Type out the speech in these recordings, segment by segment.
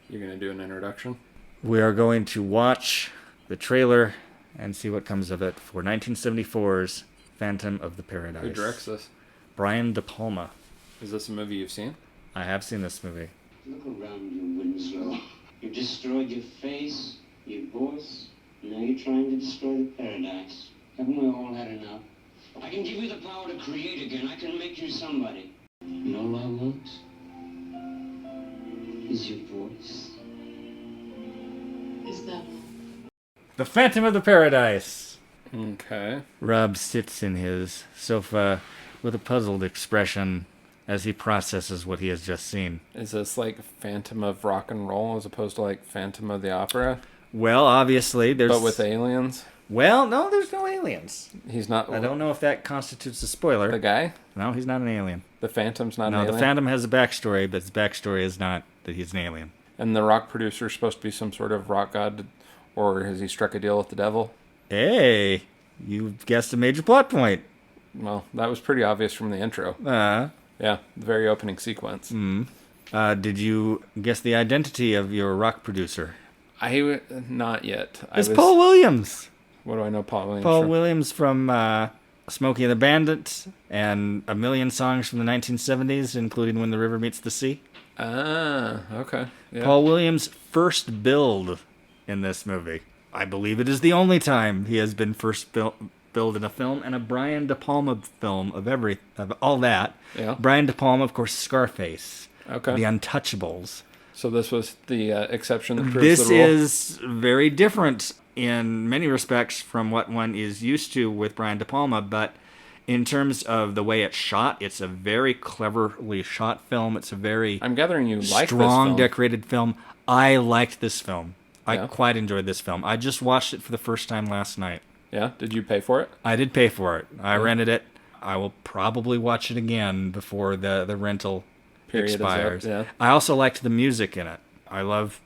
You're going to do an introduction? We are going to watch the trailer and see what comes of it for 1974's Phantom of the Paradise. Who directs this? Brian De Palma. Is this a movie you've seen? I have seen this movie. Look around you, Winslow. You destroyed your face, your voice, and now you're trying to destroy the paradise. Haven't we all had enough? I can give you the power to create again. I can make you somebody. And all I want is your voice. Is that The Phantom of the Paradise. Okay. Rob sits in his sofa with a puzzled expression as he processes what he has just seen. Is this like Phantom of Rock and Roll as opposed to like Phantom of the Opera? Well, obviously, there's... But with aliens? Well, no, there's no aliens. He's not... I don't know if that constitutes a spoiler. The guy? No, he's not an alien. The Phantom's not No, an alien? the Phantom has a backstory, but his backstory is not that he's an alien. And the rock producer is supposed to be some sort of rock god? Or has he struck a deal with the devil? Hey, you've guessed a major plot point. Well, that was pretty obvious from the intro. Yeah, the very opening sequence. Did you guess the identity of your rock producer? Not yet. It's Paul Williams. What do I know Paul Williams Paul from? Williams from Smokey and the Bandit and a million songs from the 1970s, including When the River Meets the Sea. Ah, okay. Yeah. Paul Williams' first build in this movie. I believe it is the only time he has been first billed in a film, and a Brian De Palma film of all that. Yeah. Brian De Palma, of course, Scarface. Okay. The Untouchables. So this was the exception that proves This the rule? is very different in many respects from what one is used to with Brian De Palma, but in terms of the way it's shot, it's a very cleverly shot film. It's a very I'm gathering you like strong, this film. decorated film. I liked this film. I Yeah. quite enjoyed this film. I just watched it for the first time last night. Yeah? Did you pay for it? I did pay for it. I Yeah. rented it. I will probably watch it again before the rental Period is up, expires. yeah. I also liked the music in it. I love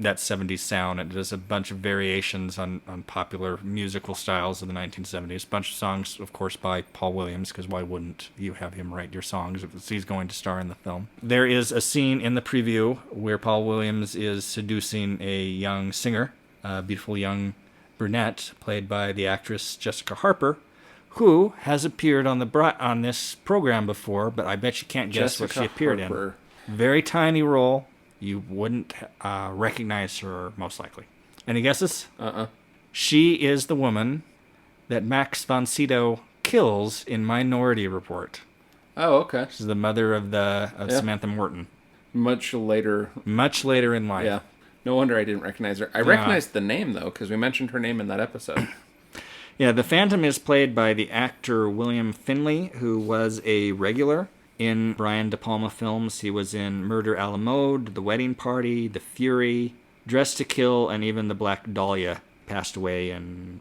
that 70s sound. It does a bunch of variations on popular musical styles of the 1970s. A bunch of songs, of course, by Paul Williams, because why wouldn't you have him write your songs if he's going to star in the film? There is a scene in the preview where Paul Williams is seducing a young singer, a beautiful young brunette, played by the actress Jessica Harper, who has appeared on this program before, but I bet you can't guess what she appeared Harper. in. Very tiny role. You wouldn't recognize her, most likely. Any guesses? She is the woman that Max von Sydow kills in Minority Report. Oh, okay. She's the mother of Samantha Morton. Much later. Much later in life. Yeah. No wonder I didn't recognize her. I recognized the name, though, because we mentioned her name in that episode. Yeah, the Phantom is played by the actor William Finley, who was a regular in Brian De Palma films. He was in Murder a la Mode, The Wedding Party, The Fury, Dressed to Kill, and even The Black Dahlia. Passed away in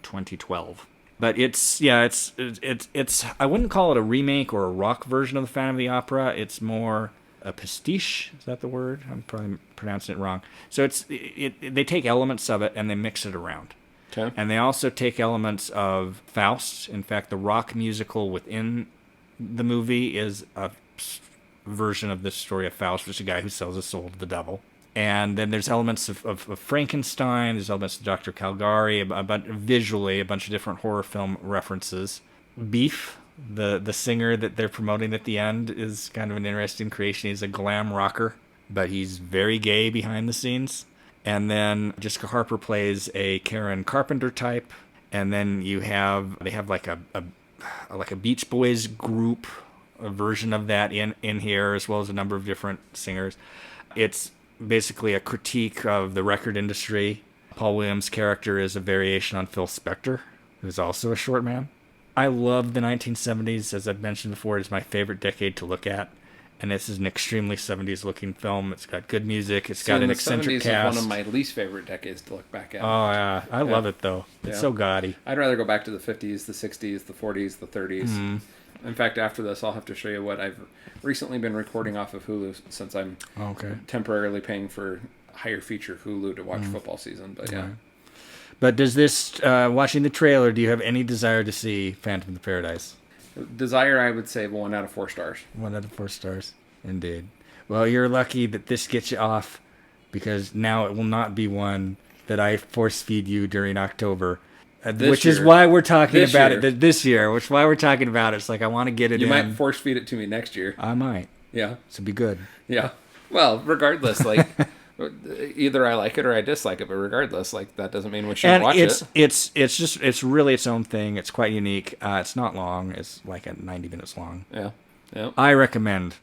2012. But it's I wouldn't call it a remake or a rock version of the Phantom of the Opera. It's more a pastiche. Is that the word? I'm probably pronouncing it wrong. So they take elements of it and they mix it around. Okay. And they also take elements of Faust. In fact, the rock musical within the movie is a version of this story of Faust, which is a guy who sells his soul to the devil. And then there's elements of Frankenstein, there's elements of Dr. Caligari, visually a bunch of different horror film references. Beef, the singer that they're promoting at the end, is kind of an interesting creation. He's a glam rocker, but he's very gay behind the scenes. And then Jessica Harper plays a Karen Carpenter type. And then they have like a Beach Boys group, a version of that in here, as well as a number of different singers. It's basically a critique of the record industry. Paul Williams' character is a variation on Phil Spector, who's also a short man. I love the 1970s. As I've mentioned before, it's my favorite decade to look at. And this is an extremely 70s looking film. It's got good music. It's got an eccentric the 70s cast. is one of my least favorite decades to look back at. Oh, yeah. I love it, though. It's Yeah. so gaudy. I'd rather go back to the 50s, the 60s, the 40s, the 30s. In fact, after this, I'll have to show you what I've recently been recording off of Hulu, since I'm temporarily paying for higher feature Hulu to watch football season. But yeah. But does this, watching the trailer, do you have any desire to see Phantom of the Paradise? Desire, I would say 1 out of 4 stars. 1 out of 4 stars. Indeed. Well, you're lucky that this gets you off because now it will not be one that I force feed you during October. This Which is year. why we're talking This about year. it this year. Which is why we're talking about it. It's like I want to get it You in. might force feed it to me next year. I might. Yeah. So be good. Yeah. Well, regardless, like either I like it or I dislike it, but regardless, like that doesn't mean we shouldn't watch it. It's really its own thing. It's quite unique. It's not long. It's like 90 minutes long. Yeah. Yeah. I recommend